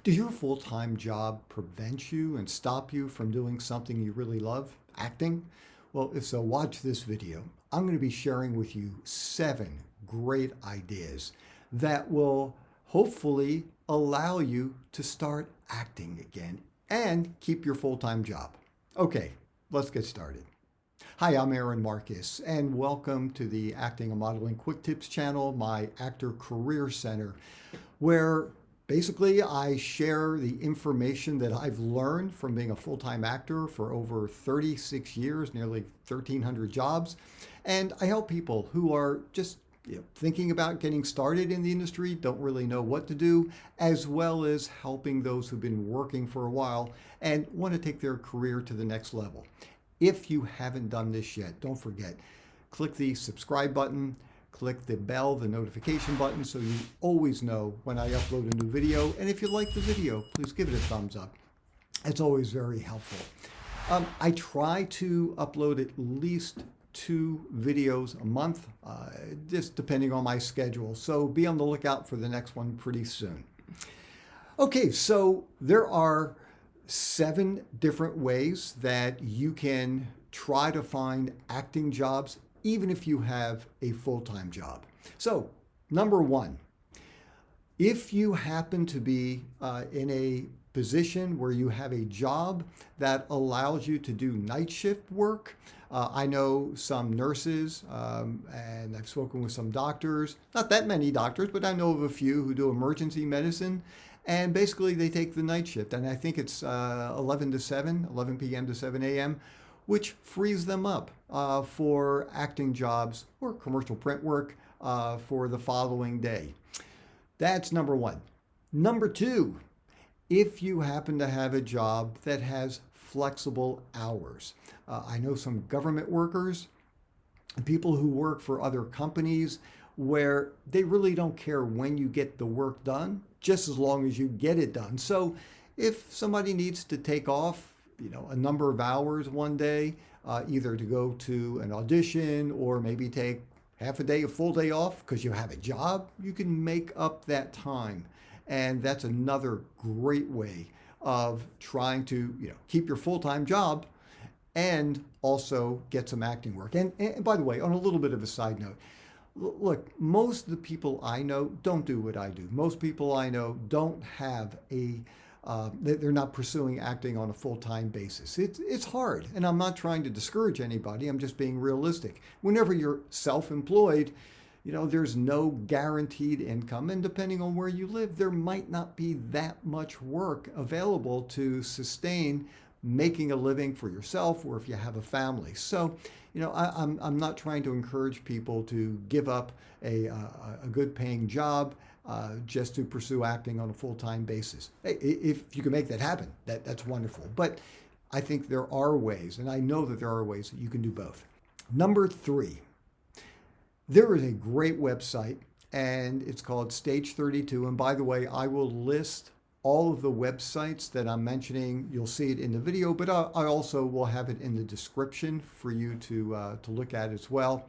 Does your full-time job prevent you and stop you from doing something you really love, acting? Well, if so, watch this video. I'm going to be sharing with you 7 great ideas that will hopefully allow you to start acting again and keep your full-time job. Okay, let's get started. Hi, I'm Aaron Marcus, and welcome to the Acting and Modeling Quick Tips channel, my Actor Career Center, where basically I share the information that I've learned from being a full-time actor for over 36 years, nearly 1,300 jobs, and I help people who are just thinking about getting started in the industry, don't really know what to do, as well as helping those who've been working for a while and want to take their career to the next level. If you haven't done this yet, don't forget, click the subscribe button, click the bell, the notification button, so you always know when I upload a new video. And if you like the video, please give it a thumbs up. It's always very helpful. I try to upload at least 2 videos a month, just depending on my schedule. So be on the lookout for the next one pretty soon. Okay, so there are 7 different ways that you can try to find acting jobs even if you have a full-time job. So, number 1, if you happen to be in a position where you have a job that allows you to do night shift work, I know some nurses and I've spoken with some doctors, not that many doctors, but I know of a few who do emergency medicine. And basically they take the night shift, and I think it's 11 p.m. to 7 a.m., which frees them up for acting jobs or commercial print work for the following day. That's number 1. Number 2, if you happen to have a job that has flexible hours. I know some government workers, people who work for other companies where they really don't care when you get the work done, just as long as you get it done. So if somebody needs to take off, a number of hours one day, either to go to an audition or maybe take half a day, a full day off because you have a job, you can make up that time. And that's another great way of trying to, keep your full-time job and also get some acting work. And by the way, on a little bit of a side note, look, most of the people I know don't do what I do. Most people I know don't have they're not pursuing acting on a full-time basis. It's hard, and I'm not trying to discourage anybody. I'm just being realistic. Whenever you're self-employed, there's no guaranteed income, and depending on where you live, there might not be that much work available to sustain making a living for yourself or if you have a family. So, I'm not trying to encourage people to give up a good paying job just to pursue acting on a full-time basis. Hey, if you can make that happen, that's wonderful. But I think there are ways, and I know that there are ways that you can do both. Number 3, there is a great website, and it's called Stage 32. And by the way, I will list all of the websites that I'm mentioning. You'll see it in the video, but I also will have it in the description for you to look at as well.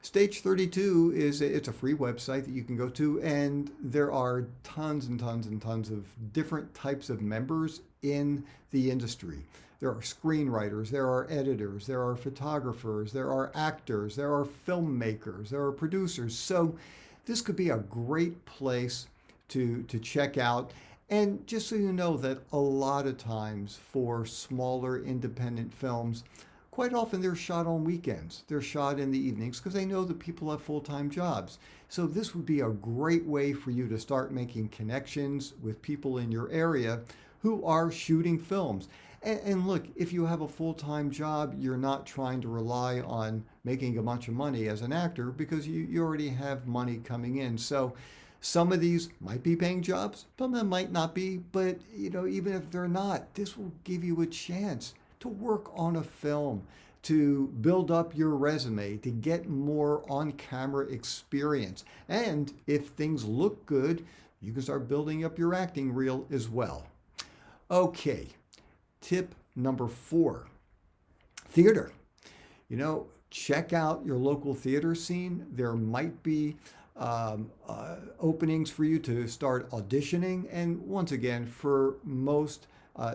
Stage 32 it's a free website that you can go to, and there are tons and tons and tons of different types of members in the industry. There are screenwriters, there are editors, there are photographers, there are actors, there are filmmakers, there are producers. So this could be a great place to check out. And just so you know that a lot of times for smaller independent films, quite often they're shot on weekends. They're shot in the evenings because they know that people have full-time jobs. So this would be a great way for you to start making connections with people in your area who are shooting films. And look, if you have a full-time job, you're not trying to rely on making a bunch of money as an actor because you already have money coming in. So some of these might be paying jobs, some of them might not be, but even if they're not, this will give you a chance to work on a film, to build up your resume, to get more on-camera experience. And if things look good, you can start building up your acting reel as well. Okay, tip number 4, theater. Check out your local theater scene. There might be openings for you to start auditioning. And once again, for most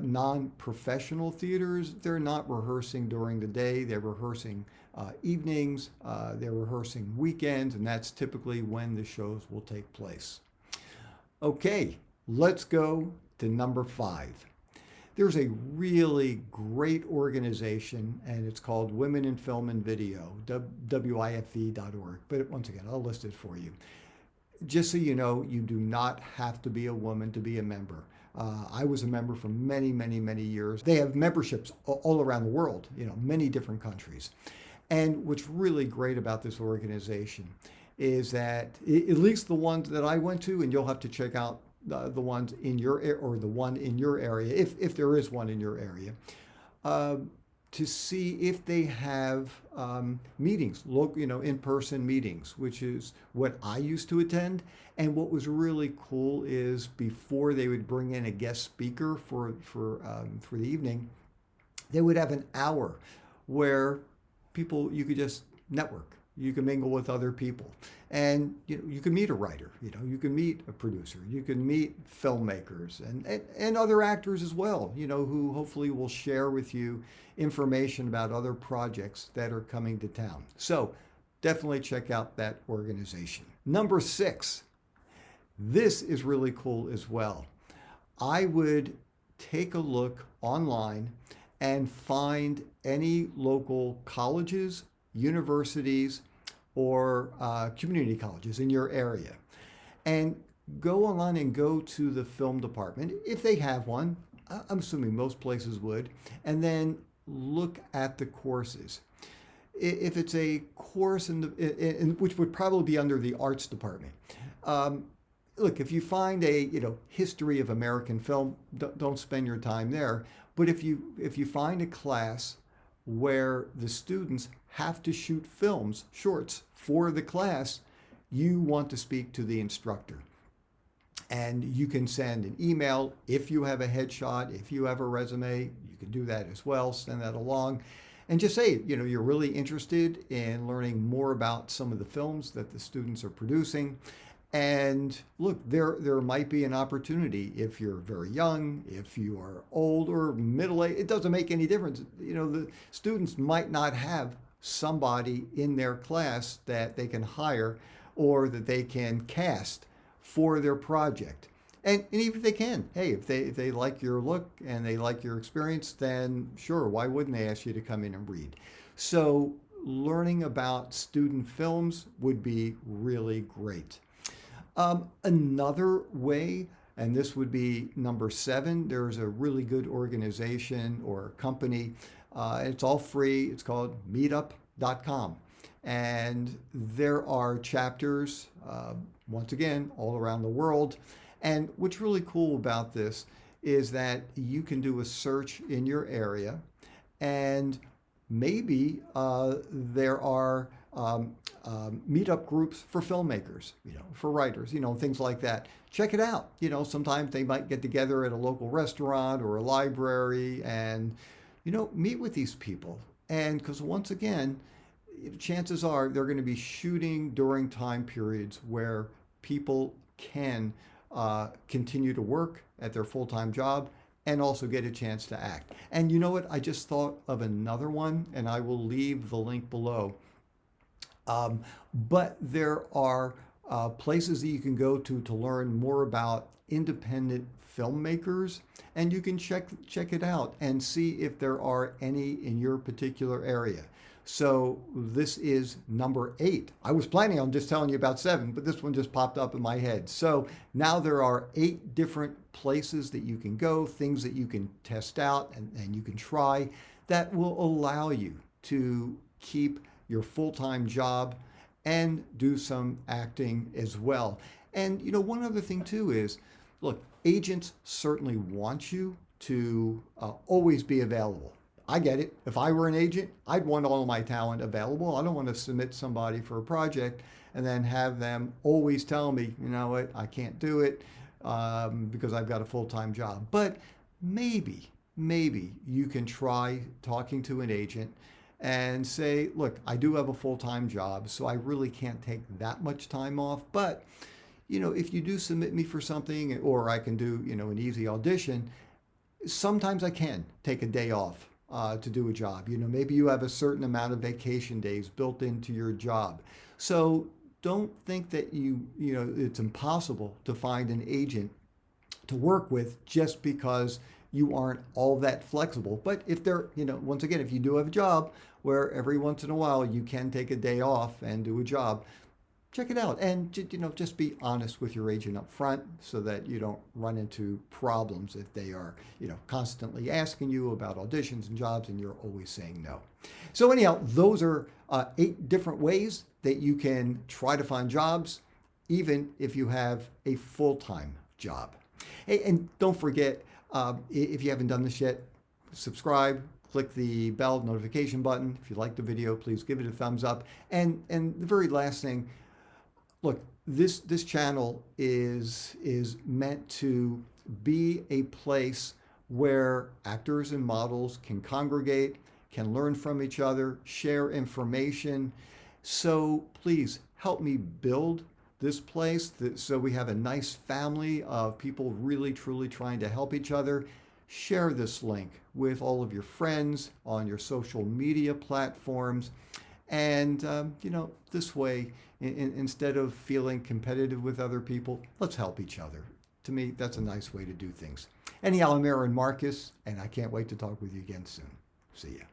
non-professional theaters, they're not rehearsing during the day. They're rehearsing evenings, they're rehearsing weekends, and that's typically when the shows will take place. Okay, let's go to number 5. There's a really great organization, and it's called Women in Film and Video, WIFV.org. But once again, I'll list it for you. Just so you know, you do not have to be a woman to be a member. I was a member for many, many, many years. They have memberships all around the world, many different countries. And what's really great about this organization is that, at least the ones that I went to, and you'll have to check out the ones in your or the one in your area, if there is one in your area, to see if they have meetings, in-person meetings, which is what I used to attend. And what was really cool is before they would bring in a guest speaker for the evening, they would have an hour where you could just network. You can mingle with other people, and you can meet a writer. You can meet a producer. You can meet filmmakers and other actors as well. Who hopefully will share with you information about other projects that are coming to town. So definitely check out that organization. Number 6. This is really cool as well. I would take a look online and find any local colleges, universities, or community colleges in your area, and go online and go to the film department if they have one. I'm assuming most places would, and then look at the courses. If it's a course which would probably be under the arts department. Look, if you find a history of American film, don't spend your time there. But if you find a class where the students have to shoot films, shorts, for the class, you want to speak to the instructor. And you can send an email if you have a headshot, if you have a resume, you can do that as well, send that along. And just say, you're really interested in learning more about some of the films that the students are producing. And look, there might be an opportunity if you're very young, if you are old or middle-aged. It doesn't make any difference. The students might not have somebody in their class that they can hire or that they can cast for their project. And even if they can, hey, if they like your look and they like your experience, then sure, why wouldn't they ask you to come in and read? So learning about student films would be really great. Another way, and this would be number 7, there's a really good organization or company. It's all free. It's called meetup.com. And there are chapters, once again, all around the world. And what's really cool about this is that you can do a search in your area, and maybe there are meetup groups for filmmakers, for writers, things like that. Check it out. Sometimes they might get together at a local restaurant or a library and, meet with these people. And because once again, chances are they're going to be shooting during time periods where people can continue to work at their full-time job and also get a chance to act. And you know what? I just thought of another one, and I will leave the link below. But there are places that you can go to learn more about independent filmmakers, and you can check it out and see if there are any in your particular area. So this is number 8. I was planning on just telling you about 7, but this one just popped up in my head. So now there are 8 different places that you can go, things that you can test out and you can try that will allow you to keep your full-time job and do some acting as well. And one other thing too is, look, agents certainly want you to always be available. I get it. If I were an agent, I'd want all of my talent available. I don't want to submit somebody for a project and then have them always tell me, you know what, I can't do it because I've got a full-time job. But maybe you can try talking to an agent and say, look, I do have a full-time job, so I really can't take that much time off. But, if you do submit me for something, or I can do, an easy audition, sometimes I can take a day off to do a job. Maybe you have a certain amount of vacation days built into your job. So don't think that it's impossible to find an agent to work with just because you aren't all that flexible. But if once again, if you do have a job where every once in a while you can take a day off and do a job, check it out. And, just be honest with your agent up front so that you don't run into problems if they are, constantly asking you about auditions and jobs and you're always saying no. So anyhow, those are 8 different ways that you can try to find jobs, even if you have a full-time job. Hey, and don't forget, if you haven't done this yet, subscribe, click the bell notification button. If you like the video, please give it a thumbs up. And the very last thing, look, this channel is meant to be a place where actors and models can congregate, can learn from each other, share information. So please help me build this place so we have a nice family of people really, truly trying to help each other. Share this link with all of your friends on your social media platforms. And, this way, instead of feeling competitive with other people, let's help each other. To me, that's a nice way to do things. Anyhow, I'm Aaron Marcus, and I can't wait to talk with you again soon. See ya.